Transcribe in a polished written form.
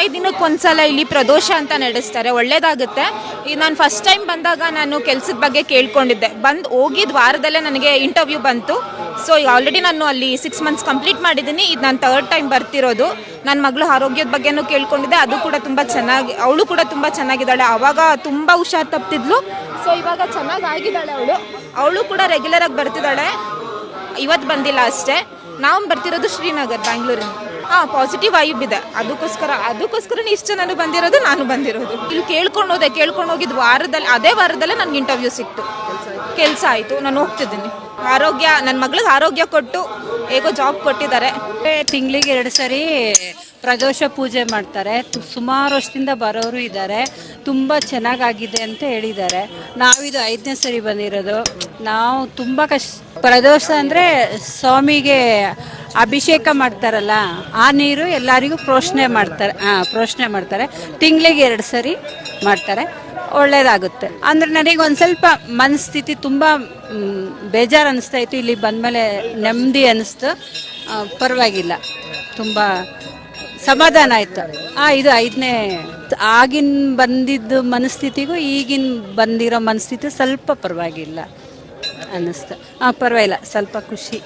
15 ದಿನಕ್ಕೆ ಒಂದ್ಸಲ ಇಲ್ಲಿ ಪ್ರದೋಷ ಅಂತ ನಡೆಸ್ತಾರೆ, ಒಳ್ಳೇದಾಗುತ್ತೆ. ಈಗ ನಾನು ಫಸ್ಟ್ ಟೈಮ್ ಬಂದಾಗ ನಾನು ಕೆಲಸದ ಬಗ್ಗೆ ಕೇಳ್ಕೊಂಡಿದ್ದೆ, ಹೋಗಿದ್ದ ವಾರದಲ್ಲೇ ನನಗೆ ಇಂಟರ್ವ್ಯೂ ಬಂತು. ಸೊ ಈಗ ಆಲ್ರೆಡಿ ನಾನು ಅಲ್ಲಿ 6 ಮಂತ್ಸ್ ಕಂಪ್ಲೀಟ್ ಮಾಡಿದ್ದೀನಿ. ಇದು ನಾನು 3rd ಟೈಮ್ ಬರ್ತಿರೋದು. ನನ್ನ ಮಗಳು ಆರೋಗ್ಯದ ಬಗ್ಗೆನೂ ಕೇಳ್ಕೊಂಡಿದ್ದೆ, ಅದು ಕೂಡ ತುಂಬ ಚೆನ್ನಾಗಿ, ಅವಳು ಕೂಡ ತುಂಬ ಚೆನ್ನಾಗಿದ್ದಾಳೆ. ಆವಾಗ ತುಂಬ ಹುಷಾರು ತಪ್ತಿದ್ಲು. ಸೊ ಇವಾಗ ಚೆನ್ನಾಗಿದ್ದಾಳೆ ಅವಳು ಕೂಡ ರೆಗ್ಯುಲರಾಗಿ ಬರ್ತಿದ್ದಾಳೆ. ಇವತ್ತು ಬಂದಿಲ್ಲ ಅಷ್ಟೇ. ನಾವು ಬರ್ತಿರೋದು ಶ್ರೀನಗರ್, ಬ್ಯಾಂಗ್ಳೂರಿನ. ಪಾಸಿಟಿವ್ ವೈಬ್ ಇದೆ. ಅದಕ್ಕೋಸ್ಕರನೇ ಇಷ್ಟು ನಾನು ಬಂದಿರೋದು. ಇಲ್ಲಿ ಕೇಳ್ಕೊಂಡು ಹೋಗಿದ್ದು ಅದೇ ವಾರದಲ್ಲೇ ನನಗೆ ಇಂಟರ್ವ್ಯೂ ಸಿಕ್ತು, ಕೆಲಸ ಆಯಿತು, ನಾನು ಹೋಗ್ತಿದ್ದೀನಿ. ನನ್ನ ಮಗಳಿಗೆ ಆರೋಗ್ಯ ಕೊಟ್ಟು ಹೇಗೋ ಜಾಬ್ ಕೊಟ್ಟಿದ್ದಾರೆ. ತಿಂಗಳಿಗೆ 2 ಸರಿ ಪ್ರದೋಷ ಪೂಜೆ ಮಾಡ್ತಾರೆ. ಸುಮಾರು ವರ್ಷದಿಂದ ಬರೋರು ಇದ್ದಾರೆ. ತುಂಬ ಚೆನ್ನಾಗಾಗಿದೆ ಅಂತ ಹೇಳಿದ್ದಾರೆ. ನಾವಿದು 5ನೇ ಸರಿ ಬಂದಿರೋದು. ನಾವು ತುಂಬ ಪ್ರದೋಷ ಅಂದರೆ ಸ್ವಾಮಿಗೆ ಅಭಿಷೇಕ ಮಾಡ್ತಾರಲ್ಲ, ಆ ನೀರು ಎಲ್ಲರಿಗೂ ಪ್ರೋಷಣೆ ಮಾಡ್ತಾರೆ. ತಿಂಗಳಿಗೆ 2 ಸರಿ ಮಾಡ್ತಾರೆ. ಒಳ್ಳೆಯದಾಗುತ್ತೆ. ಅಂದರೆ ನನಗೆ ಒಂದು ಸ್ವಲ್ಪ ಮನಸ್ಥಿತಿ ತುಂಬ ಬೇಜಾರು ಅನ್ನಿಸ್ತಾ ಇತ್ತು. ಇಲ್ಲಿ ಬಂದಮೇಲೆ ನೆಮ್ಮದಿ ಅನ್ನಿಸ್ತು. ಪರವಾಗಿಲ್ಲ, ತುಂಬ ಸಮಾಧಾನ ಆಯಿತು. ಇದು 5ನೇ. ಆಗಿನ ಬಂದಿದ್ದು ಮನಸ್ಥಿತಿಗೂ ಈಗಿನ ಬಂದಿರೋ ಮನಸ್ಥಿತಿ ಸ್ವಲ್ಪ ಪರವಾಗಿಲ್ಲ ಅನ್ನಿಸ್ತು. ಪರವಾಗಿಲ್ಲ, ಸ್ವಲ್ಪ ಖುಷಿ.